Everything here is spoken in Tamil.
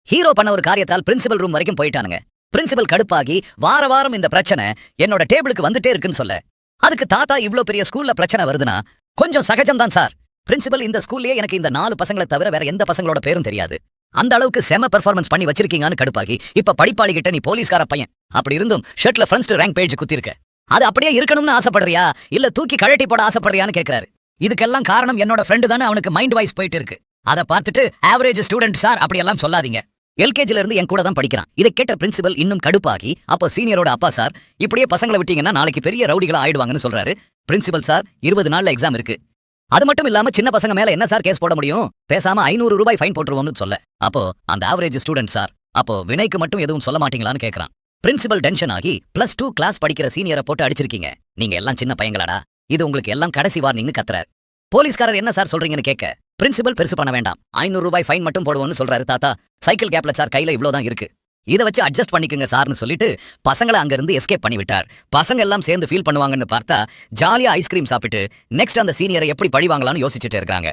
ஹீரோ பண்ண ஒரு காரியத்தால் பிரின்சிபல் ரூம் வரைக்கும் போயிட்டானுங்க. பிரின்சிபல் கடுப்பாகி வார வாரம் இந்த பிரச்சனை என்னோட டேபிளுக்கு வந்துட்டே இருக்குன்னு சொல்ல, அதுக்கு தாத்தா இவ்ளோ பெரிய ஸ்கூல்ல பிரச்சனை வருதுன்னா கொஞ்சம் சகஜம்தான் சார். பிரின்சிபல் இந்த ஸ்கூல்லயே எனக்கு இந்த 4 பசங்களை தவிர வேற எந்த பசங்களோட பேரும் தெரியாது. அந்த அளவுக்கு செம பெர்ஃபார்மன்ஸ் பண்ணி வச்சிருக்கீங்கன்னு கடுப்பாகி, இப்ப படிப்பாளி கிட்ட நீ போலீஸ்கார பையன், அப்படி இருந்தும் ஷர்ட்ல ஃபர்ஸ்ட் ரேங்க் பேஜ் குத்திருக்க. அது அப்படியே இருக்கணும்னு ஆசைப்படுறியா இல்ல தூக்கி கழட்டி போட ஆசைப்படுறியான்னு கேக்குறாரு. இதுக்கெல்லாம் காரணம் என்னோட ஃப்ரெண்டு தானே அவனுக்கு மைண்ட் வாய்ஸ் போயிட்டு இருக்கு. அதை பார்த்துட்டு ஆவரேஜ் ஸ்டூடெண்ட் சார் அப்படியெல்லாம் சொல்லாதீங்க. எல்கேஜில இருந்து என் கூட தான் படிக்கிறான். இதை கேட்ட பிரின்சிபல் இன்னும் கடுப்பாகி, அப்போ சீனியரோட அப்பா சார், இப்படியே பசங்களை விட்டீங்கன்னா நாளைக்கு பெரிய ரவுடிகளா ஆயிடுவாங்கன்னு சொல்றாரு. பிரின்சிபல் சார், 20 நாள்ல எக்ஸாம் இருக்கு. அது மட்டும் இல்லாம சின்ன பசங்க மேல என்ன சார் கேஸ் போட முடியும்? பேசாம 500 ரூபாய் ஃபைன் போட்டுருவோம்னு சொல்ல, அப்போ அந்த ஆவரேஜ் ஸ்டூடெண்ட் சார், அப்போ வினைக்கு மட்டும் எதுவும் சொல்ல மாட்டீங்களான்னு கேக்குறான். பிரின்சிபல் டென்ஷன் ஆகி, +2 கிளாஸ் படிக்கிற சீனியரை போட்டு அடிச்சிருக்கீங்க. நீங்க எல்லாம் சின்ன பையங்களாடா, இது உங்களுக்கு எல்லாம் கடைசி வார்னிங்னு கத்துறாரு. போலீஸ்காரர் என்ன சார் சொல்றீங்கன்னு கேட்க, பிரின்சிபல் பெருசு பண்ண வேண்டாம், 500 ரூபாய் ஃபைன் மட்டும் போடுவோம்னு சொல்றாரு தாத்தா. சைக்கிள் கேப்ல சார் கையில இவ்வளவுதான் இருக்கு, இதை வச்சு அட்ஜஸ்ட் பண்ணிக்கோங்க சார்னு சொல்லிட்டு பசங்களை அங்கிருந்து எஸ்கேப் பண்ணி விட்டார். பசங்க எல்லாம் சேர்ந்து ஃபீல் பண்ணுவாங்கன்னு பார்த்தா ஜாலியா ஐஸ்கிரீம் சாப்பிட்டு நெக்ஸ்ட் அந்த சீனியரை எப்படி பழிவாங்களான்னு யோசிச்சுட்டு இருக்காங்க.